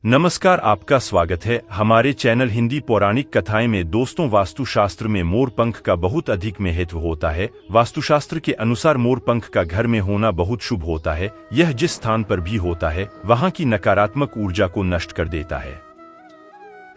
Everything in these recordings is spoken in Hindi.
नमस्कार, आपका स्वागत है हमारे चैनल हिंदी पौराणिक कथाएं में। दोस्तों, वास्तुशास्त्र में मोर पंख का बहुत अधिक महत्व होता है। वास्तुशास्त्र के अनुसार मोर पंख का घर में होना बहुत शुभ होता है। यह जिस स्थान पर भी होता है वहां की नकारात्मक ऊर्जा को नष्ट कर देता है।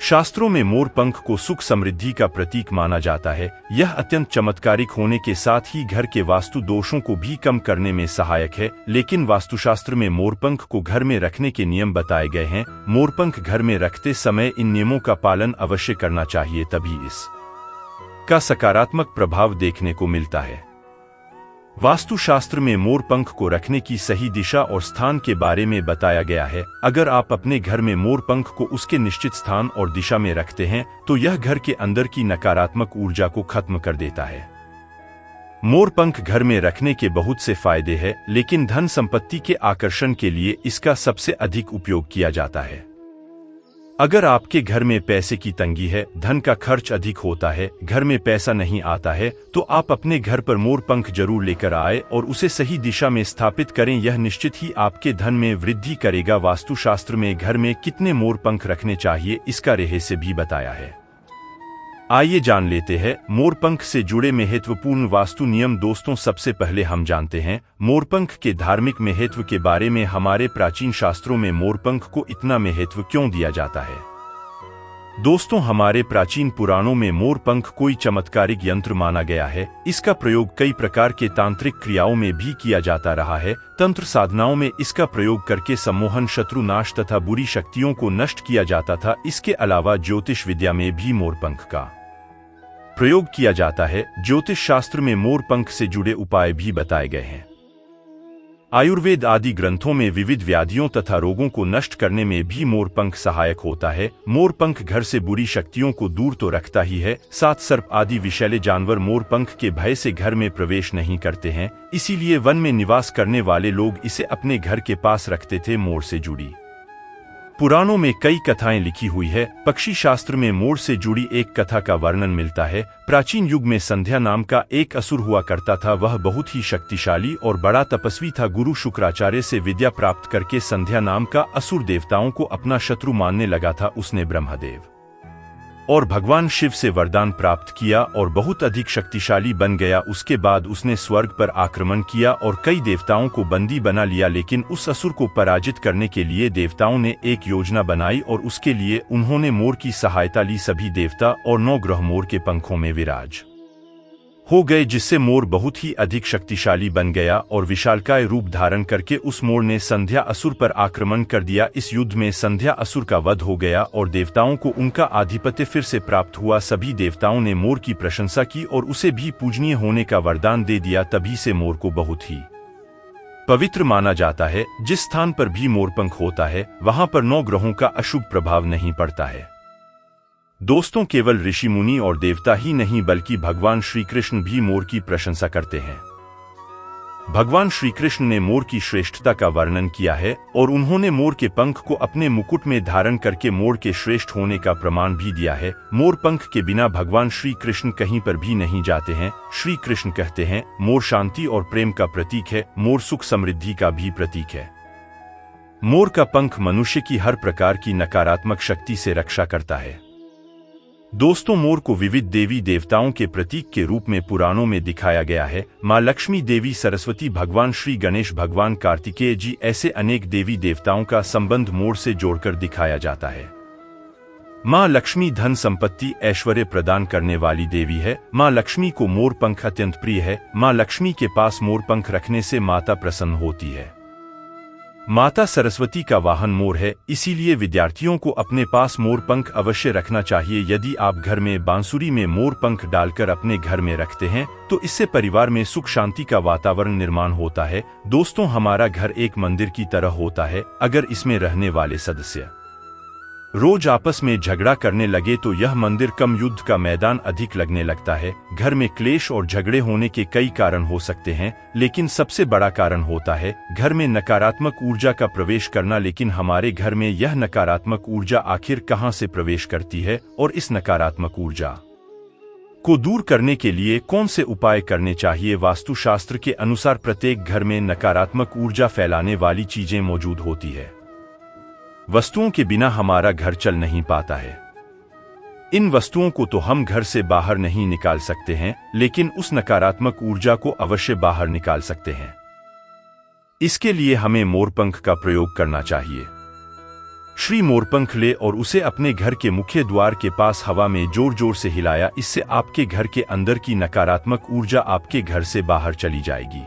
शास्त्रों में मोर पंख को सुख समृद्धि का प्रतीक माना जाता है। यह अत्यंत चमत्कारिक होने के साथ ही घर के वास्तु दोषों को भी कम करने में सहायक है। लेकिन वास्तुशास्त्र में मोरपंख को घर में रखने के नियम बताए गए हैं। मोरपंख घर में रखते समय इन नियमों का पालन अवश्य करना चाहिए, तभी इस का सकारात्मक प्रभाव देखने को मिलता है। वास्तुशास्त्र में मोर पंख को रखने की सही दिशा और स्थान के बारे में बताया गया है। अगर आप अपने घर में मोर पंख को उसके निश्चित स्थान और दिशा में रखते हैं तो यह घर के अंदर की नकारात्मक ऊर्जा को खत्म कर देता है। मोर पंख घर में रखने के बहुत से फायदे हैं, लेकिन धन संपत्ति के आकर्षण के लिए इसका सबसे अधिक उपयोग किया जाता है। अगर आपके घर में पैसे की तंगी है, धन का खर्च अधिक होता है, घर में पैसा नहीं आता है, तो आप अपने घर पर मोर पंख जरूर लेकर आए और उसे सही दिशा में स्थापित करें। यह निश्चित ही आपके धन में वृद्धि करेगा। वास्तुशास्त्र में घर में कितने मोर पंख रखने चाहिए इसका रहस्य भी बताया है। आइए जान लेते हैं मोरपंख से जुड़े महत्वपूर्ण वास्तु नियम। दोस्तों, सबसे पहले हम जानते हैं मोरपंख के धार्मिक महत्व के बारे में। हमारे प्राचीन शास्त्रों में मोरपंख को इतना महत्व क्यों दिया जाता है? दोस्तों, हमारे प्राचीन पुराणों में मोरपंख कोई चमत्कारिक यंत्र माना गया है। इसका प्रयोग कई प्रकार के तांत्रिक क्रियाओं में भी किया जाता रहा है। तंत्र साधनाओं में इसका प्रयोग करके सम्मोहन, शत्रुनाश तथा बुरी शक्तियों को नष्ट किया जाता था। इसके अलावा ज्योतिष विद्या में भी मोरपंख का प्रयोग किया जाता है। ज्योतिष शास्त्र में मोर पंख से जुड़े उपाय भी बताए गए हैं। आयुर्वेद आदि ग्रंथों में विविध व्याधियों तथा रोगों को नष्ट करने में भी मोर पंख सहायक होता है। मोर पंख घर से बुरी शक्तियों को दूर तो रखता ही है, साथ सर्प आदि विषैले जानवर मोर पंख के भय से घर में प्रवेश नहीं करते हैं। इसीलिए वन में निवास करने वाले लोग इसे अपने घर के पास रखते थे। मोर से जुड़ी पुराणों में कई कथाएं लिखी हुई है। पक्षी शास्त्र में मोर से जुड़ी एक कथा का वर्णन मिलता है। प्राचीन युग में संध्या नाम का एक असुर हुआ करता था। वह बहुत ही शक्तिशाली और बड़ा तपस्वी था। गुरु शुक्राचार्य से विद्या प्राप्त करके संध्या नाम का असुर देवताओं को अपना शत्रु मानने लगा था। उसने ब्रह्मदेव और भगवान शिव से वरदान प्राप्त किया और बहुत अधिक शक्तिशाली बन गया। उसके बाद उसने स्वर्ग पर आक्रमण किया और कई देवताओं को बंदी बना लिया। लेकिन उस असुर को पराजित करने के लिए देवताओं ने एक योजना बनाई और उसके लिए उन्होंने मोर की सहायता ली। सभी देवता और 9 ग्रह मोर के पंखों में विराज हो गए, जिससे मोर बहुत ही अधिक शक्तिशाली बन गया और विशालकाय रूप धारण करके उस मोर ने संध्या असुर पर आक्रमण कर दिया। इस युद्ध में संध्या असुर का वध हो गया और देवताओं को उनका आधिपत्य फिर से प्राप्त हुआ। सभी देवताओं ने मोर की प्रशंसा की और उसे भी पूजनीय होने का वरदान दे दिया। तभी से मोर को बहुत ही पवित्र माना जाता है। जिस स्थान पर भी मोरपंख होता है वहां पर 9 ग्रहों का अशुभ प्रभाव नहीं पड़ता है। दोस्तों, केवल ऋषि मुनि और देवता ही नहीं बल्कि भगवान श्री कृष्ण भी मोर की प्रशंसा करते हैं। भगवान श्री कृष्ण ने मोर की श्रेष्ठता का वर्णन किया है और उन्होंने मोर के पंख को अपने मुकुट में धारण करके मोर के श्रेष्ठ होने का प्रमाण भी दिया है। मोर पंख के बिना भगवान श्री कृष्ण कहीं पर भी नहीं जाते हैं। श्री कृष्ण कहते हैं, मोर शांति और प्रेम का प्रतीक है, मोर सुख समृद्धि का भी प्रतीक है। मोर का पंख मनुष्य की हर प्रकार की नकारात्मक शक्ति से रक्षा करता है। दोस्तों, मोर को विविध देवी देवताओं के प्रतीक के रूप में पुराणों में दिखाया गया है। माँ लक्ष्मी, देवी सरस्वती, भगवान श्री गणेश, भगवान कार्तिकेय जी, ऐसे अनेक देवी देवताओं का संबंध मोर से जोड़कर दिखाया जाता है। माँ लक्ष्मी धन संपत्ति ऐश्वर्य प्रदान करने वाली देवी है। माँ लक्ष्मी को मोर पंख अत्यंत प्रिय है। माँ लक्ष्मी के पास मोर पंख रखने से माता प्रसन्न होती है। माता सरस्वती का वाहन मोर है, इसीलिए विद्यार्थियों को अपने पास मोर पंख अवश्य रखना चाहिए। यदि आप घर में बांसुरी में मोर पंख डालकर अपने घर में रखते हैं तो इससे परिवार में सुख शांति का वातावरण निर्माण होता है। दोस्तों, हमारा घर एक मंदिर की तरह होता है। अगर इसमें रहने वाले सदस्य रोज आपस में झगड़ा करने लगे तो यह मंदिर कम, युद्ध का मैदान अधिक लगने लगता है। घर में क्लेश और झगड़े होने के कई कारण हो सकते हैं, लेकिन सबसे बड़ा कारण होता है घर में नकारात्मक ऊर्जा का प्रवेश करना। लेकिन हमारे घर में यह नकारात्मक ऊर्जा आखिर कहां से प्रवेश करती है और इस नकारात्मक ऊर्जा को दूर करने के लिए कौन से उपाय करने चाहिए? वास्तुशास्त्र के अनुसार प्रत्येक घर में नकारात्मक ऊर्जा फैलाने वाली चीजें मौजूद होती है। वस्तुओं के बिना हमारा घर चल नहीं पाता है। इन वस्तुओं को तो हम घर से बाहर नहीं निकाल सकते हैं, लेकिन उस नकारात्मक ऊर्जा को अवश्य बाहर निकाल सकते हैं। इसके लिए हमें मोरपंख का प्रयोग करना चाहिए। श्री मोरपंख ले और उसे अपने घर के मुख्य द्वार के पास हवा में जोर जोर से हिलाया। इससे आपके घर के अंदर की नकारात्मक ऊर्जा आपके घर से बाहर चली जाएगी।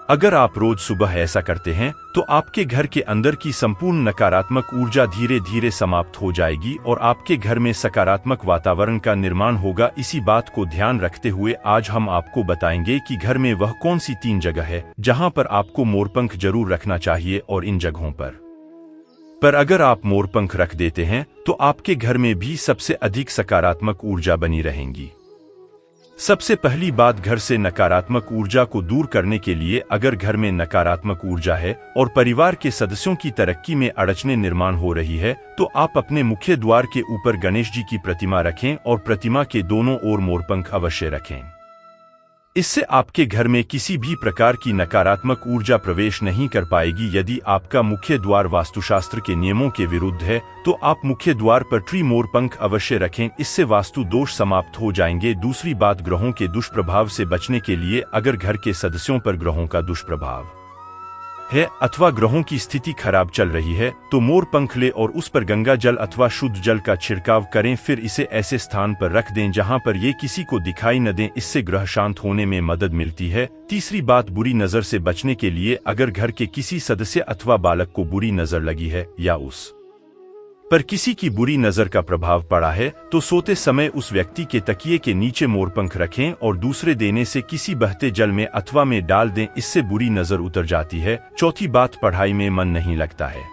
अगर आप रोज सुबह ऐसा करते हैं तो आपके घर के अंदर की संपूर्ण नकारात्मक ऊर्जा धीरे धीरे समाप्त हो जाएगी और आपके घर में सकारात्मक वातावरण का निर्माण होगा। इसी बात को ध्यान रखते हुए आज हम आपको बताएंगे कि घर में वह कौन सी 3 जगह है जहां पर आपको मोरपंख जरूर रखना चाहिए और इन जगहों पर अगर आप मोरपंख रख देते हैं तो आपके घर में भी सबसे अधिक सकारात्मक ऊर्जा बनी रहेंगी। सबसे पहली बात, घर से नकारात्मक ऊर्जा को दूर करने के लिए अगर घर में नकारात्मक ऊर्जा है और परिवार के सदस्यों की तरक्की में अड़चने निर्माण हो रही है तो आप अपने मुख्य द्वार के ऊपर गणेश जी की प्रतिमा रखें और प्रतिमा के दोनों ओर मोरपंख अवश्य रखें। इससे आपके घर में किसी भी प्रकार की नकारात्मक ऊर्जा प्रवेश नहीं कर पाएगी। यदि आपका मुख्य द्वार वास्तुशास्त्र के नियमों के विरुद्ध है तो आप मुख्य द्वार पर ट्री मोरपंख अवश्य रखें, इससे वास्तु दोष समाप्त हो जाएंगे। दूसरी बात, ग्रहों के दुष्प्रभाव से बचने के लिए अगर घर के सदस्यों पर ग्रहों का दुष्प्रभाव है अथवा ग्रहों की स्थिति खराब चल रही है तो मोरपंख ले और उस पर गंगा जल अथवा शुद्ध जल का छिड़काव करें। फिर इसे ऐसे स्थान पर रख दें जहां पर ये किसी को दिखाई न दें, इससे ग्रह शांत होने में मदद मिलती है। तीसरी बात, बुरी नजर से बचने के लिए अगर घर के किसी सदस्य अथवा बालक को बुरी नजर लगी है या उस पर किसी की बुरी नजर का प्रभाव पड़ा है तो सोते समय उस व्यक्ति के तकिए के नीचे मोरपंख रखें और दूसरे देने से किसी बहते जल में अथवा में डाल दें, इससे बुरी नजर उतर जाती है। चौथी बात, पढ़ाई में मन नहीं लगता है।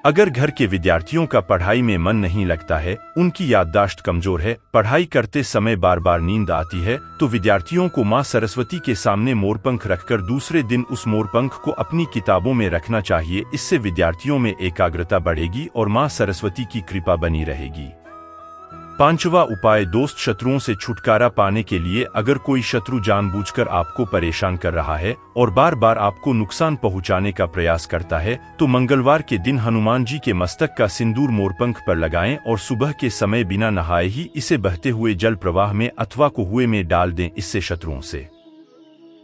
अगर घर के विद्यार्थियों का पढ़ाई में मन नहीं लगता है, उनकी याददाश्त कमजोर है, पढ़ाई करते समय बार बार नींद आती है तो विद्यार्थियों को मां सरस्वती के सामने मोरपंख रखकर दूसरे दिन उस मोरपंख को अपनी किताबों में रखना चाहिए। इससे विद्यार्थियों में एकाग्रता बढ़ेगी और मां सरस्वती की कृपा बनी रहेगी। 5वां उपाय, दोस्त शत्रुओं से छुटकारा पाने के लिए अगर कोई शत्रु जानबूझकर आपको परेशान कर रहा है और बार बार आपको नुकसान पहुंचाने का प्रयास करता है तो मंगलवार के दिन हनुमान जी के मस्तक का सिंदूर मोरपंख पर लगाएं और सुबह के समय बिना नहाए ही इसे बहते हुए जल प्रवाह में अथवा कुएं में डाल दें, इससे शत्रुओं से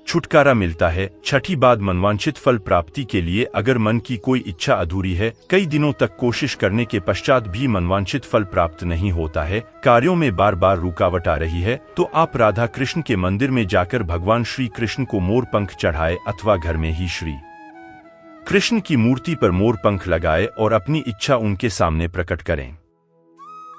छुटकारा मिलता है। छठी बात, मनवांछित फल प्राप्ति के लिए अगर मन की कोई इच्छा अधूरी है, कई दिनों तक कोशिश करने के पश्चात भी मनवांछित फल प्राप्त नहीं होता है, कार्यों में बार बार रुकावट आ रही है तो आप राधा कृष्ण के मंदिर में जाकर भगवान श्री कृष्ण को मोरपंख चढ़ाए अथवा घर में ही श्री कृष्ण की मूर्ति पर मोरपंख लगाए और अपनी इच्छा उनके सामने प्रकट करें।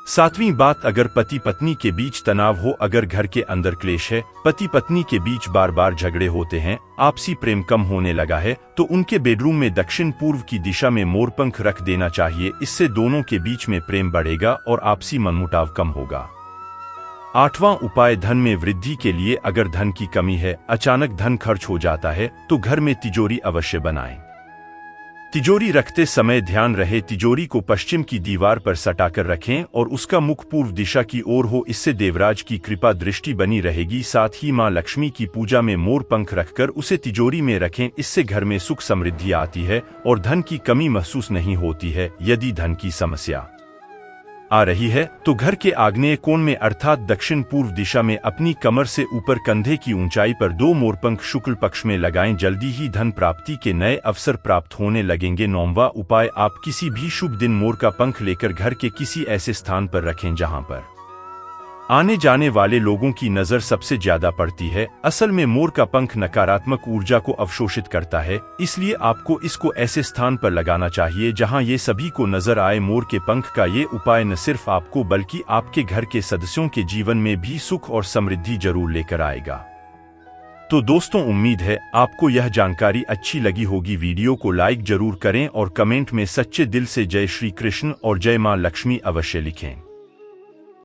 7वीं बात, अगर पति पत्नी के बीच तनाव हो, अगर घर के अंदर क्लेश है, पति पत्नी के बीच बार बार झगड़े होते हैं, आपसी प्रेम कम होने लगा है तो उनके बेडरूम में दक्षिण पूर्व की दिशा में मोरपंख रख देना चाहिए। इससे दोनों के बीच में प्रेम बढ़ेगा और आपसी मनमुटाव कम होगा। 8वां उपाय, धन में वृद्धि के लिए अगर धन की कमी है, अचानक धन खर्च हो जाता है तो घर में तिजोरी अवश्य बनाएं। तिजोरी रखते समय ध्यान रहे तिजोरी को पश्चिम की दीवार पर सटाकर रखें और उसका मुख पूर्व दिशा की ओर हो, इससे देवराज की कृपा दृष्टि बनी रहेगी। साथ ही मां लक्ष्मी की पूजा में मोरपंख रखकर उसे तिजोरी में रखें, इससे घर में सुख समृद्धि आती है और धन की कमी महसूस नहीं होती है। यदि धन की समस्या आ रही है तो घर के आग्नेय कोण में अर्थात दक्षिण पूर्व दिशा में अपनी कमर से ऊपर कंधे की ऊंचाई पर 2 मोरपंख शुक्ल पक्ष में लगाएं, जल्दी ही धन प्राप्ति के नए अवसर प्राप्त होने लगेंगे। 9वां उपाय, आप किसी भी शुभ दिन मोर का पंख लेकर घर के किसी ऐसे स्थान पर रखें जहां पर आने जाने वाले लोगों की नजर सबसे ज्यादा पड़ती है। असल में मोर का पंख नकारात्मक ऊर्जा को अवशोषित करता है, इसलिए आपको इसको ऐसे स्थान पर लगाना चाहिए जहां ये सभी को नजर आए। मोर के पंख का ये उपाय न सिर्फ आपको बल्कि आपके घर के सदस्यों के जीवन में भी सुख और समृद्धि जरूर लेकर आएगा। तो दोस्तों, उम्मीद है आपको यह जानकारी अच्छी लगी होगी। वीडियो को लाइक जरूर करें और कमेंट में सच्चे दिल से जय श्री कृष्ण और जय मां लक्ष्मी अवश्य लिखें।